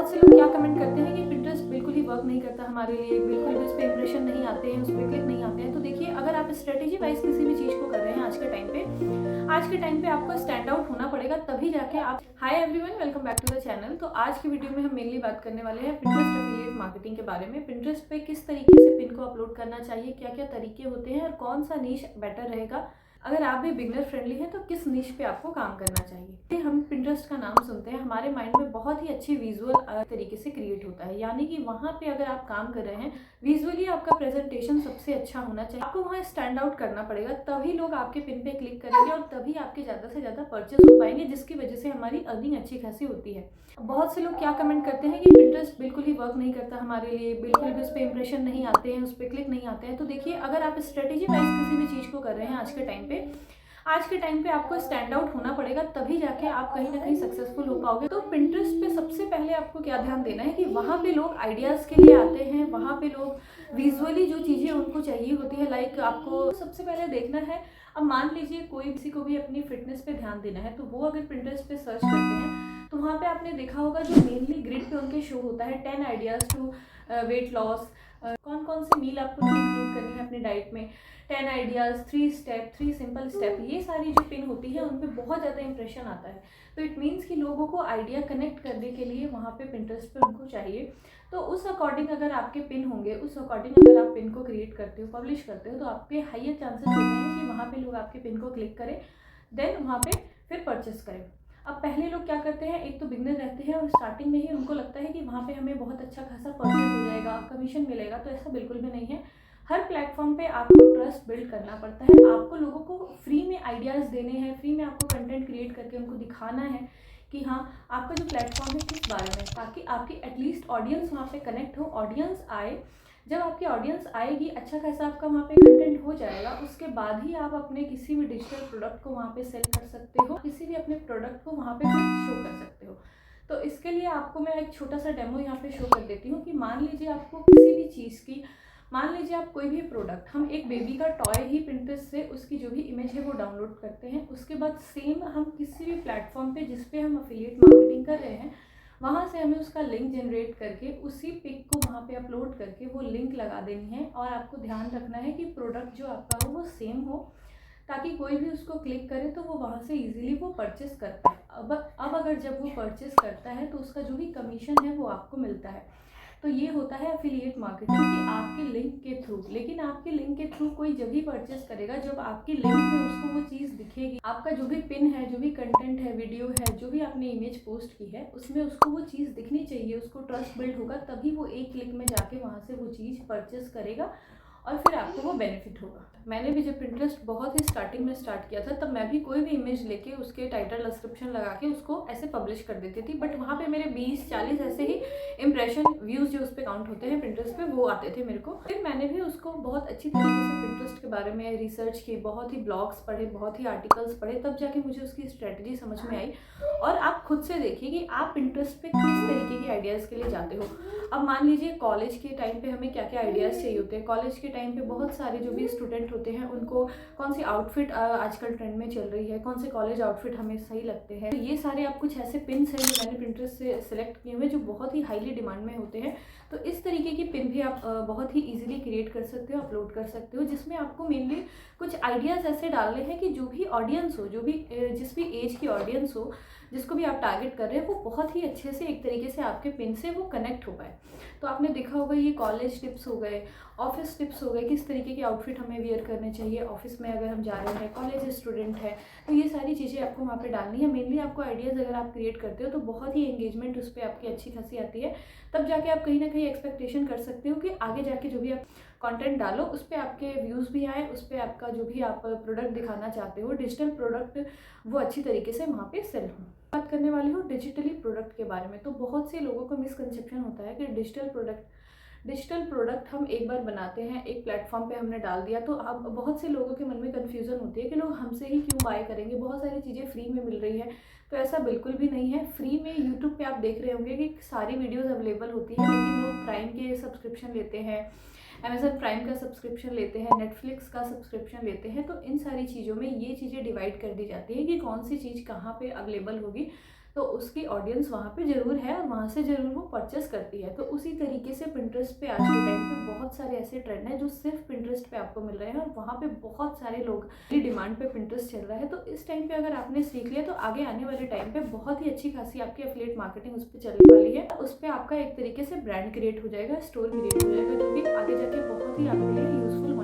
बहुत से लोग क्या कमेंट करते हैं कि पिंटरेस्ट बिल्कुल ही वर्क नहीं करता हमारे लिए, बिल्कुल भी उस पर इंप्रेशन नहीं आते हैं, उस पर क्लिक नहीं आते हैं। तो देखिए, अगर आप स्ट्रेटेजी वाइज किसी भी चीज़ को कर रहे हैं आज के टाइम पे आपको स्टैंड आउट होना पड़ेगा, तभी जाके आप। Hi everyone, welcome back to the channel. तो आज की वीडियो में हम मेनली बात करने वाले हैं पिंटरेस्ट एफिलिएट मार्केटिंग के बारे में। पिंटरेस्ट पे किस तरीके से पिन को अपलोड करना चाहिए, क्या क्या तरीके होते हैं और कौन सा नीश बेटर रहेगा। अगर आप भी बिगनर फ्रेंडली हैं तो किस नीश पे आपको काम करना चाहिए। हम पिंटरेस्ट का नाम सुनते हैं, हमारे माइंड में बहुत ही अच्छी विजुअल तरीके से क्रिएट होता है, यानी कि वहाँ पे अगर आप काम कर रहे हैं, विजुअली आपका प्रेजेंटेशन सबसे अच्छा होना चाहिए। आपको वहाँ स्टैंड आउट करना पड़ेगा, तभी लोग आपके पिन पे क्लिक करेंगे और तभी आपके ज़्यादा से ज़्यादा परचेस हो पाएंगे, जिसकी वजह से हमारी अर्निंग अच्छी खासी होती है। बहुत से लोग क्या कमेंट करते हैं कि पिंटरेस्ट बिल्कुल ही वर्क नहीं करता हमारे लिए, बिल्कुल भी उस पर इंप्रेशन नहीं आते हैं, उस पर क्लिक नहीं आते हैं। तो देखिए, अगर आप स्ट्रेटेजी वाइज किसी भी चीज़ को कर रहे हैं आज के टाइम पे आपको स्टैंड आउट होना पड़ेगा, तभी जाके आप कहीं ना कहीं सक्सेसफुल हो पाओगे। तो पिंटरेस्ट पे सबसे पहले आपको क्या ध्यान देना है कि वहाँ पे लोग आइडियाज़ के लिए आते हैं, वहाँ पे लोग विजुअली जो चीज़ें उनको चाहिए होती है, लाइक आपको सबसे पहले देखना है। अब मान लीजिए कोई किसी को भी अपनी फिटनेस पे ध्यान देना है, तो वो अगर पिंटरेस्ट पे सर्च करते हैं तो वहाँ पे आपने देखा होगा जो मेनली ग्रिड पे उनके शो होता है 10 आइडियाज़ टू वेट लॉस, कौन कौन सी मील आपको इंक्लूड करनी है अपने डाइट में, 10 आइडियाज़, 3 स्टेप, 3 सिंपल स्टेप, ये सारी जो पिन होती है उन पे बहुत ज़्यादा इंप्रेशन आता है। तो इट मीन्स कि लोगों को आइडिया कनेक्ट करने के लिए वहाँ पे पिंटरेस्ट पे उनको चाहिए। तो उस अकॉर्डिंग अगर आपके पिन होंगे, उस अकॉर्डिंग अगर आप पिन को क्रिएट करते हो, पब्लिश करते हो, तो आपके हाइयर चांसेस होते हैं कि वहाँ पे लोग आपके पिन को क्लिक करें, देन वहाँ पे फिर परचेस करें। अब पहले लोग क्या करते हैं, एक तो बिगनर रहते हैं और स्टार्टिंग में ही उनको लगता है कि वहाँ पे हमें बहुत अच्छा खासा परचेस हो जाएगा, कमीशन मिलेगा। तो ऐसा बिल्कुल भी नहीं है। हर प्लेटफॉर्म पे आपको ट्रस्ट बिल्ड करना पड़ता है, आपको लोगों को फ्री में आइडियाज़ देने हैं, फ्री में आपको कंटेंट क्रिएट करके उनको दिखाना है कि हाँ, आपका जो प्लेटफॉर्म है किस बारे में, ताकि आपकी एटलीस्ट ऑडियंस वहाँ पे कनेक्ट हो, ऑडियंस आए। जब आपकी ऑडियंस आएगी, अच्छा खासा आपका वहाँ पे कंटेंट हो जाएगा, उसके बाद ही आप अपने किसी भी डिजिटल प्रोडक्ट को वहाँ पे सेल कर सकते हो, किसी भी अपने प्रोडक्ट को वहाँ पे शो कर सकते हो। तो इसके लिए आपको मैं एक छोटा सा डेमो यहाँ पे शो कर देती हूँ कि मान लीजिए आपको किसी भी चीज़ की, मान लीजिए आप कोई भी प्रोडक्ट, हम एक बेबी का टॉय ही पिंटरेस्ट से उसकी जो भी इमेज है वो डाउनलोड करते हैं, उसके बाद सेम हम किसी भी प्लेटफॉर्म पे जिस पे हम अफिलिएट मार्केटिंग कर रहे हैं, वहाँ से हमें उसका लिंक जनरेट करके उसी पिक को वहाँ पे अपलोड करके वो लिंक लगा देनी है। और आपको ध्यान रखना है कि प्रोडक्ट जो आपका हो वो सेम हो, ताकि कोई भी उसको क्लिक करे तो वो वहाँ से इजीली वो परचेस कर पाए। अब अगर जब वो परचेस करता है तो उसका जो भी कमीशन है वो आपको मिलता है। तो ये होता है एफिलिएट मार्केटिंग कि आपके लिंक के थ्रू, लेकिन आपके लिंक के थ्रू कोई जब भी परचेस करेगा जब आपकी लिंक में उसको वो चीज़ दिखेगी, आपका जो भी पिन है, जो भी कंटेंट है, वीडियो है, जो भी आपने इमेज पोस्ट की है, उसमें उसको वो चीज़ दिखनी चाहिए, उसको ट्रस्ट बिल्ड होगा, तभी वो एक क्लिक में जाके वहाँ से वो चीज़ परचेस करेगा और फिर आपको वो बेनिफिट होगा। मैंने भी जब पिंटरेस्ट बहुत ही स्टार्टिंग में स्टार्ट किया था, तब मैं भी कोई भी इमेज लेके उसके टाइटल डिस्क्रिप्शन लगा के उसको ऐसे पब्लिश कर देती थी, बट वहाँ पे मेरे 20-40 ऐसे ही इंप्रेशन, व्यूज़ जो उस पर काउंट होते हैं पिंटरेस्ट पे, वो आते थे मेरे को। फिर मैंने भी उसको बहुत अच्छी तरीके से पिंटरेस्ट के बारे में रिसर्च की, बहुत ही ब्लॉग्स पढ़े, बहुत ही आर्टिकल्स पढ़े, तब जाके मुझे उसकी स्ट्रेटजी समझ में आई। और आप खुद से देखिए कि आप पिंटरेस्ट पे किस तरीके के आइडियाज़ के लिए जाते हो। अब मान लीजिए कॉलेज के टाइम पे हमें क्या क्या आइडियाज़ चाहिए होते हैं। कॉलेज के टाइम पे बहुत सारे जो भी स्टूडेंट होते हैं उनको कौन सी आउटफिट आजकल ट्रेंड में चल रही है, कौन से कॉलेज आउटफिट हमें सही लगते हैं। तो ये सारे आप कुछ ऐसे पिन्स हैं जो मैंने पिंटरेस्ट से सिलेक्ट किए हुए जो बहुत ही हाईली डिमांड में होते हैं। तो इस तरीके की पिन भी आप बहुत ही ईजिली क्रिएट कर सकते हो, अपलोड कर सकते हो, जिसमें आपको मेनली कुछ आइडियाज़ ऐसे डालने हैं कि जो भी ऑडियंस हो, जो भी जिस भी एज की ऑडियंस हो, जिसको भी आप टारगेट कर रहे हैं, वो बहुत ही अच्छे से एक तरीके से आपके पिन से वो कनेक्ट हो पाए। तो आपने देखा होगा ये कॉलेज टिप्स हो गए, ऑफिस टिप्स हो गए, किस तरीके के आउटफिट हमें वेयर करने चाहिए ऑफिस में अगर हम जा रहे हैं, कॉलेज स्टूडेंट है, तो ये सारी चीज़ें आपको वहाँ पे डालनी है। मेनली आपको आइडियाज़ अगर आप क्रिएट करते हो तो बहुत ही एंगेजमेंट उस पर आपकी अच्छी खासी आती है, तब जाके आप कहीं ना कहीं एक्सपेक्टेशन कर सकते हो कि आगे जाके जो भी आप कंटेंट डालो उस पर आपके व्यूज़ भी आए, उस पर आपका जो भी आप प्रोडक्ट दिखाना चाहते हो, डिजिटल प्रोडक्ट, वो अच्छी तरीके से वहाँ पे सेल हो। बात करने वाली हूँ डिजिटली प्रोडक्ट के बारे में। तो बहुत से लोगों को मिसकंसेप्शन होता है कि डिजिटल प्रोडक्ट हम एक बार बनाते हैं, एक प्लेटफॉर्म पे हमने डाल दिया, तो अब बहुत से लोगों के मन में कन्फ्यूज़न होती है कि लोग हमसे ही क्यों बाय करेंगे, बहुत सारी चीज़ें फ्री में मिल रही है। तो ऐसा बिल्कुल भी नहीं है। फ्री में यूट्यूब पे आप देख रहे होंगे कि सारी वीडियोज़ अवेलेबल होती है, लेकिन लोग प्राइम के सब्सक्रिप्शन लेते हैं, अमेज़न प्राइम का सब्सक्रिप्शन लेते हैं, नेटफ्लिक्स का सब्सक्रिप्शन लेते हैं। तो इन सारी चीज़ों में ये चीज़ें डिवाइड कर दी जाती है कि कौन सी चीज़ कहाँ पे अवेलेबल होगी। तो उसकी ऑडियंस वहाँ पे ज़रूर है और वहाँ से ज़रूर वो परचेस करती है। तो उसी तरीके से पिंटरेस्ट पे आज के टाइम पे बहुत सारे ऐसे ट्रेंड हैं जो सिर्फ पिंटरेस्ट पे आपको मिल रहे हैं और वहाँ पे बहुत सारे लोग की डिमांड पे पिंटरेस्ट चल रहा है। तो इस टाइम पे अगर आपने सीख लिया तो आगे आने वाले टाइम पे बहुत ही अच्छी खासी आपकी एफिलिएट मार्केटिंग उस पर चलने वाली है। उस पर आपका एक तरीके से ब्रांड क्रिएट हो जाएगा, स्टोर क्रिएट हो जाएगा, जो कि आगे जाके बहुत ही आपके लिए यूजफुल